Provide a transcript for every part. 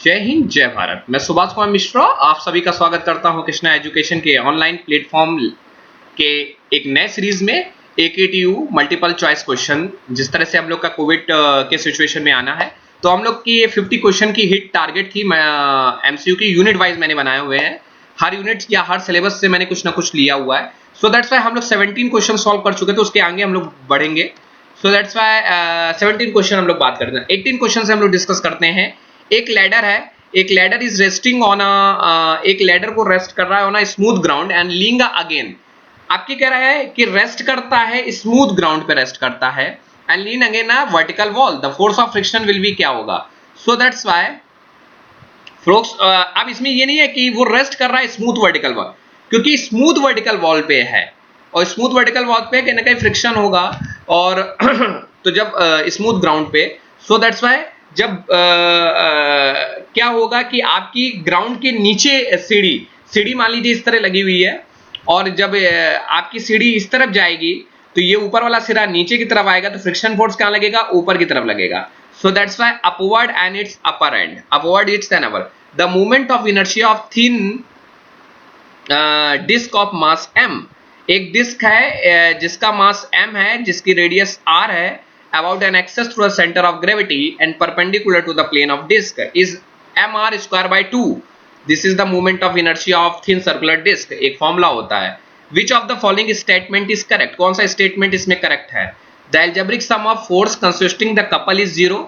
जय हिंद, जय भारत। मैं सुभाष कुमार मिश्रा आप सभी का स्वागत करता हूं कृष्णा एजुकेशन के ऑनलाइन प्लेटफॉर्म के एक नए सीरीज में AKTU मल्टीपल चॉइस क्वेश्चन। जिस तरह से हम लोग का कोविड के सिचुएशन में आना है, तो हम लोग की ये 50 क्वेश्चन की हिट टारगेट थी। MCQ की यूनिट वाइज मैंने बनाए हुए हैं, हर यूनिट या हर सिलेबस से मैंने कुछ ना कुछ लिया हुआ है। सो दैट्स वाई हम लोग 17 क्वेश्चन सॉल्व कर चुके, तो उसके आगे हम लोग बढ़ेंगे। सो दैट्स वाई 17 क्वेश्चन हम लोग बात करते हैं। 18 क्वेश्चन से हम लोग डिस्कस करते हैं। एक लैडर है, एक लैडर इज रेस्टिंग ऑन एक लैडर को रेस्ट कर रहा है on a smooth ground and leaning again. आपकी कह रहा है कि रेस्ट करता है, स्मूथ ग्राउंड पे रेस्ट करता है and lean again a vertical wall, the force of friction will be क्या होगा। सो दैट्स व्हाई फ्रोक्स। अब इसमें ये नहीं है कि वो रेस्ट कर रहा है स्मूथ वर्टिकल वॉल, क्योंकि स्मूथ वर्टिकल वॉल पे है और स्मूथ वर्टिकल वॉल पे कहीं ना कहीं फ्रिक्शन होगा। और तो जब स्मूथ ग्राउंड पे, सो दैट्स व्हाई जब क्या होगा कि आपकी ग्राउंड के नीचे सीढ़ी सीढ़ी मान लीजिए इस तरह लगी हुई है, और जब आपकी सीढ़ी इस तरफ जाएगी तो ये ऊपर वाला सिरा नीचे की तरफ आएगा, तो फ्रिक्शन फोर्स कहां लगेगा? ऊपर की तरफ लगेगा। So that's why upward and its upper end, upward it's an upper. The moment of inertia of thin disk of mass m, एक डिस्क है जिसका मास m है, जिसकी रेडियस r है, about an axis through the center of gravity and perpendicular to the plane of disk is mr square by 2. This is the moment of inertia of thin circular disk. एक formula होता है। Which of the following statement is correct? कौन सा statement इसमें correct है? The algebraic sum of force constituting the couple is 0.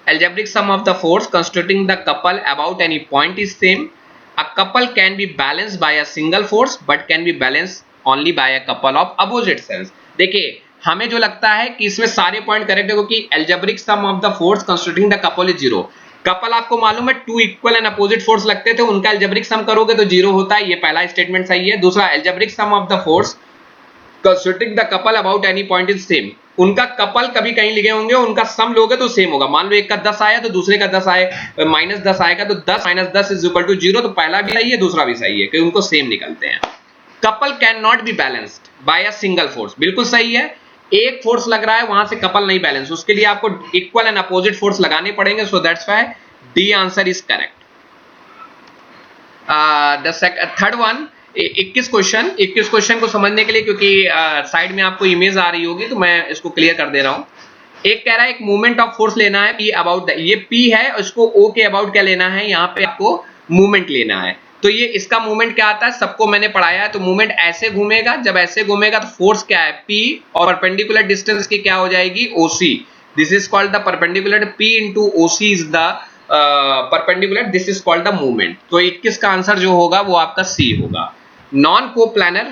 Algebraic sum of the force constituting the couple about any point is same. A couple can be balanced by a single force but can be balanced only by a couple of opposite cells. देखिए, हमें जो लगता है कि इसमें सारे point correct है, क्योंकि algebraic sum of the force constituting the couple is 0. Couple आपको मालूम है 2 इक्वल एंड अपोजिट फोर्स लगते थे, उनका algebraic sum करोगे तो 0 होता है। ये पहला स्टेटमेंट सही है। दूसरा, algebraic sum of the force constituting the couple about any point is same. उनका कपल कभी कहीं लिखे होंगे, उनका सम लोगे तो सेम होगा। मान लो एक का 10 आया तो दूसरे का 10 आए, -10 आएगा तो 10 - 10 इज इक्वल टू 0। तो पहला भी सही है, दूसरा भी सही है, कि उनको सेम निकलते हैं। Couple can not be balanced bye a single force, बिल्कुल सही है। एक फोर्स लग रहा है, वहां से कपल नहीं बैलेंस, उसके लिए आपको इक्वल एंड अपोजिट फोर्स लगाने पड़ेंगे। सो that's why D answer is correct. Third one, 21 question को समझने के लिए, क्योंकि साइड में आपको इमेज आ रही होगी, तो मैं इसको क्लियर कर दे रहा हूं। एक कह रहा है एक मूवमेंट ऑफ फोर्स लेना है P अबाउट, ये P है, उसको O के अबाउट क्या लेना है, यहाँ पे आपको मूवमेंट लेना है। तो ये इसका मूवमेंट क्या आता है, सबको मैंने पढ़ाया है। तो मूवमेंट ऐसे घूमेगा, जब ऐसे घूमेगा तो फोर्स क्या है P, और परपेंडिकुलर डिस्टेंस की क्या हो जाएगी OC। This is called the perpendicular, P into OC is the perpendicular, this is called the movement. तो 21 का आंसर जो होगा वो आपका C होगा। Non coplanar,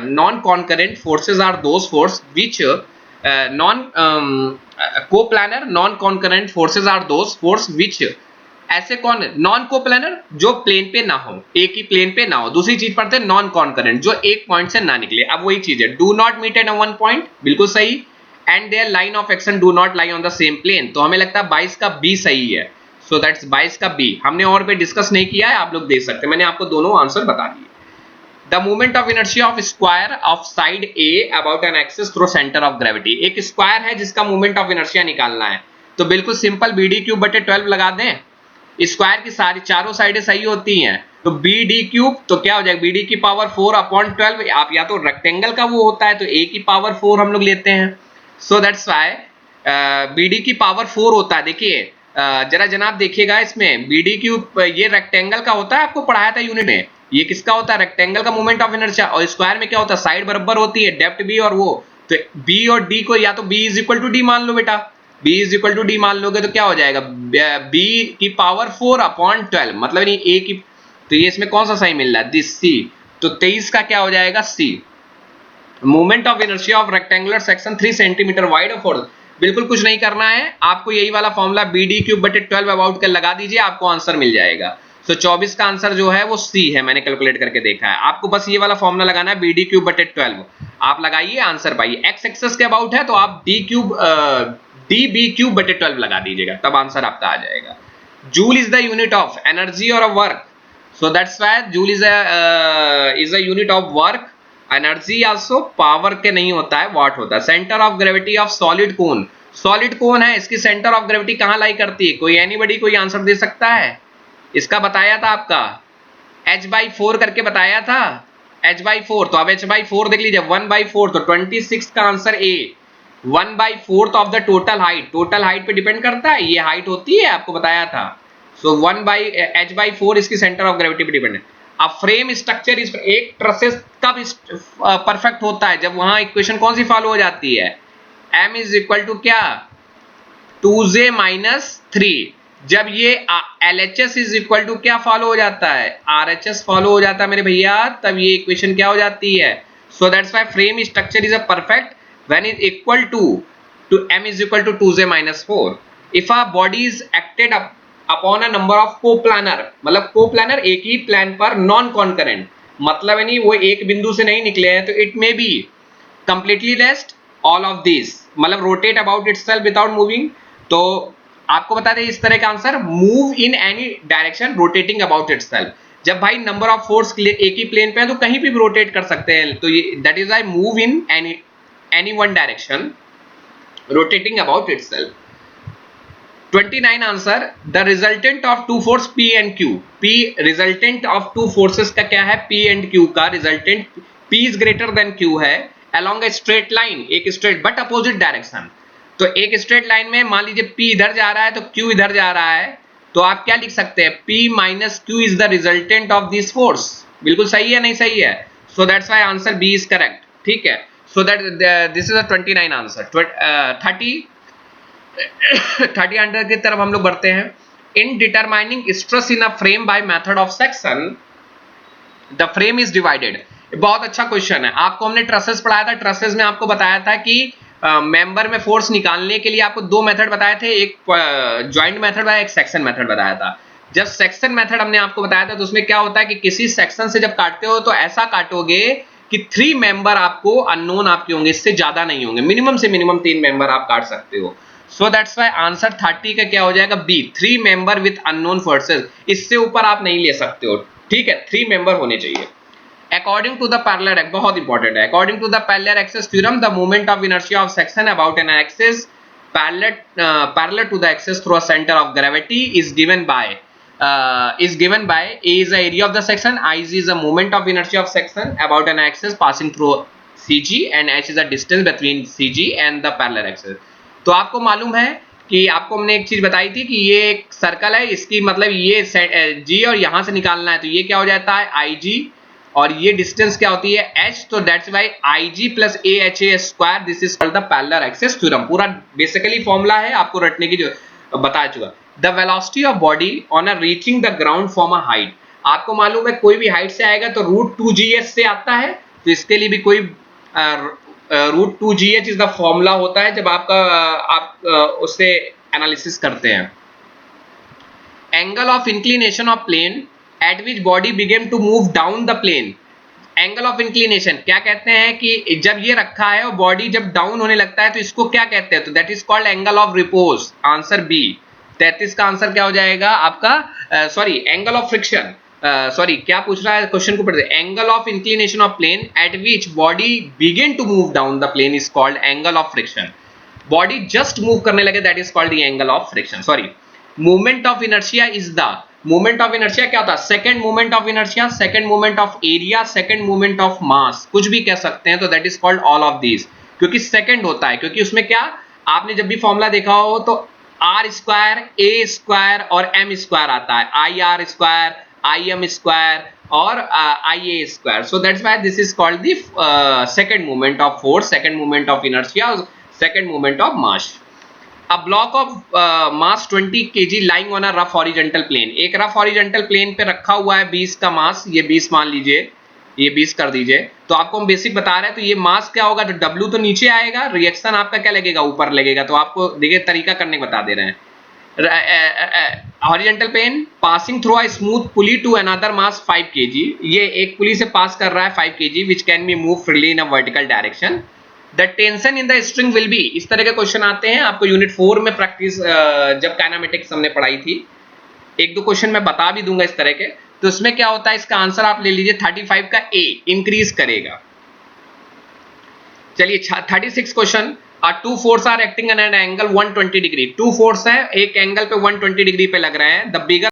non concurrent forces are those force which non coplanar, non concurrent forces are those force which, ऐसे कौन है नॉन कोप्लानर? जो प्लेन पे ना हो, एक ही प्लेन पे ना हो। दूसरी चीज पढ़ते हैं नॉन कॉन्करेंट, जो एक पॉइंट से ना निकले। अब वही चीज है, do not meet at one point, बिल्कुल सही। And their line of action do not lie on the same plane, तो हमें लगता है 22 का बी सही है। सो दैट्स 22 का बी। हमने और पे डिस्कस नहीं किया है, आप लोग देख सकते हैं, मैंने आपको दोनों आंसर बता दिए। The movement of inertia of square of side A about an axis through centre of gravity. एक स्क्वायर है जिसका मूवमेंट ऑफ इनर्शिया निकालना है, तो बिल्कुल सिंपल BD क्यूब बटे 12 लगा दें। स्क्वायर की सारी चारों साइडें सही होती हैं, तो BD क्यूब तो क्या हो जाएगा, BD की पावर 4/12। आप या तो रेक्टेंगल का वो होता है तो A की पावर 4 हम लोग लेते हैं। सो दैट्स व्हाई BD की पावर 4 होता है। देखिए जरा जनाब देखिएगा, इसमें BD क्यूब ये रेक्टेंगल का होता है, आपको पढ़ाया था यूनिट में। ये किसका होता है? रेक्टेंगल का मूवमेंट ऑफ इनर्शिया। और स्क्वायर में क्या होता है, साइड बराबर होती है, डेप्थ भी और वो। तो B और D को या तो B is equal to D मान लो बेटा, B is equal to D मान लोगे तो क्या हो जाएगा, B की पावर 4/12, मतलब नहीं A की। तो ये इसमें कौन सा सही मिल रहा है, दिस C। तो 23 का क्या हो जाएगा, C। Movement of inertia of rectangular section 3 centimetre wide और 4, बिल्कुल कुछ नहीं करना है आपको, यही वाला फॉर्मूला BD क्यूब बटे 12 अबाउट कर लगा दीजिए, आपको आंसर मिल जाएगा। तो 24 का आंसर जो है वो C है, मैंने कैलकुलेट करके देखा है। आपको बस ये वाला फॉर्मूला लगाना है, BD क्यूब बटे 12, आप लगाइए, आंसर पाइए। एक्स एक्सेस के अबाउट है तो आप DB क्यूब बटे 12 लगा दीजिएगा, तब आंसर आपका आ जाएगा। Joule is the unit of energy और work, so that's why joule is a unit of work. Energy also power के नहीं होता है, वाट होता है। Centre of gravity of solid cone, solid कौन है, इसकी सेंटर ऑफ ग्रेविटी कहां लाई करती है? कोई एनीबडी कोई आंसर दे सकता है? इसका बताया था आपका h/4 करके बताया था, h/4। तो अब h/4 देख लीजिए, 1/4 तो 26 का answer A. 1/4 of the total height, total height पे डिपेंड करता है, ये हाइट होती है, आपको बताया था। सो h/4 इसकी सेंटर ऑफ ग्रेविटी पे डिपेंड है। अब फ्रेम स्ट्रक्चर इस एक ट्रसेस कब परफेक्ट होता है? जब वहां इक्वेशन कौन सी फॉलो हो जाती है? m इज इक्वल टू क्या, 2j-3। जब ये LHS इज इक्वल टू क्या फॉलो हो जाता है? RHS फॉलो हो जाता है मेरे भैया, तब ये इक्वेशन क्या हो जाती है? So that's why frame structure is a perfect when is equal to m is equal to 2j-4। If a body is acted upon a number of coplanar, मतलब कोप्लानर एक ही प्लान पर नॉन कॉन्करेंट, मतलब नहीं वो एक बिंदु से नहीं निकले हैं, तो it may be completely rest all of this, मतलब rotate about itself without moving. तो आपको बता दें इस तरह का answer, move in any direction rotating about itself. जब भाई नंबर ऑफ फोर्स एक ही प्लेन पे है तो कहीं भी रोटेट कर सकते हैं, तो ये that is I move in any one direction rotating about itself. 29 answer, the resultant of two force P and Q। P resultant of two forces का क्या है? P एंड Q का resultant P is greater than Q है along a straight line, एक straight but opposite direction. तो एक straight line में मान लीजिए P इधर जा रहा है तो Q इधर जा रहा है, तो आप क्या लिख सकते हैं? P minus Q is the resultant of this force. बिल्कुल सही है, नहीं सही है? So that's why answer B is correct, ठीक है। So that this is a 29 answer. 30 under की तरफ हम लोग बढ़ते हैं। In determining stress in a frame by method of section, the frame is divided. बहुत अच्छा क्वेश्चन है। आपको हमने ट्रसेस पढ़ाया था, ट्रसेस में आपको बताया था कि मेंबर में फोर्स निकालने के लिए आपको दो मेथड बताए थे, एक जॉइंट मेथड बताया, एक सेक्शन मेथड बताया था। जब सेक्शन मेथड हमने आपको बताया था तो उसमें क्या होता है कि किसी सेक्शन से जब काटते हो तो ऐसा काटोगे कि 3 मेंबर आपको अननोन आपके होंगे, इससे ज्यादा नहीं होंगे, मिनिमम से मिनिमम 3 मेंबर आप काट सकते हो। सो दैट्स व्हाई आंसर 30 का क्या हो जाएगा? B, 3 member with unknown forces. इससे ऊपर आप नहीं ले सकते हो, ठीक है, 3 मेंबर होने चाहिए। According to the parallel, बहुत इंपॉर्टेंट है, according to the parallel axis theorem, the moment of inertia of section about an axis parallel to the axis through a center of gravity is given by A is the area of the section, Ig is the moment of inertia of section about an axis passing through CG, and H is the distance between CG and the parallel axis। तो आपको मालूम है कि आपको हमने एक चीज बताई थी कि ये एक सर्कल है, इसकी मतलब ये G और यहां से निकालना है, तो ये क्या हो जाता है? Ig, और ये डिस्टेंस क्या होती है? h। तो that's why Ig plus AHA square, this is called the parallel axis theorem. पूरा बेसिकली फॉर्मूला है, आपको रटने की जो बता चुका। The velocity of body on a reaching the ground from a height, आपको मालूम है कोई भी हाइट से आएगा तो √2gh से आता है, तो इसके लिए भी कोई √2gh इज द फॉर्मूला होता है जब आपका आप उससे एनालिसिस करते हैं। Angle of inclination of plane at which body began to move down the plane। Angle of inclination क्या कहते हैं कि जब ये रखा है और बॉडी जब डाउन होने लगता है तो इसको क्या कहते हैं? तो that is called angle of repose. Answer B, 33 का आंसर क्या हो जाएगा आपका? Sorry, angle of friction, sorry क्या पूछ रहा है क्वेश्चन को पढ़ते। Angle of inclination of plane at which body begin to move down the plane is called angle of friction. Body just move करने लगे, that is called the angle of friction. Sorry, moment of inertia is the, moment of inertia क्या होता है? Second moment of inertia, second moment of area, second moment of मास, कुछ भी कह सकते हैं, तो that is called all of these. क्योंकि सेकंड होता है, क्योंकि उसमें क्या, आपने जब भी फॉर्मूला देखा हो तो आर स्क्वायर, ए स्क्वायर और एम स्क्वायर आता है, I r square, I m square और I a square. So that's why this is called the second moment of force, second moment of inertia, second moment of mass. A block of mass 20 kg lying on a rough horizontal plane, एक rough horizontal plane पे रखा हुआ है 20 का मास, ये 20 मान लीजिए, ये 20 कर दीजिए। तो आपको हम बेसिक बता रहे हैं, तो ये मास क्या होगा? तो W तो नीचे आएगा, रिएक्शन आपका क्या लगेगा? ऊपर लगेगा। तो आपको देखिए तरीका करने बता दे रहे हैं। Horizontal plane passing through a smooth pulley to another mass 5 kg, ये एक पुली से पास कर रहा है 5 kg which can be move freely in a vertical direction. The tension in the string will be, इस तरह के क्वेश्चन आते हैं आपको यूनिट 4 में प्रैक्टिस, जब काइनेमेटिक्स हमने पढ़ाई थी, एक दो क्वेश्चन मैं बता भी दूंगा इस तरह के। तो इसमें क्या होता है, इसका आंसर आप ले लीजिए 35 का ए, इंक्रीज करेगा। चलिए 36 question. Two force are acting at an angle 120 degree. Two force है, एक एंगल पे 120 डिग्री पे लग रहे हैं। The bigger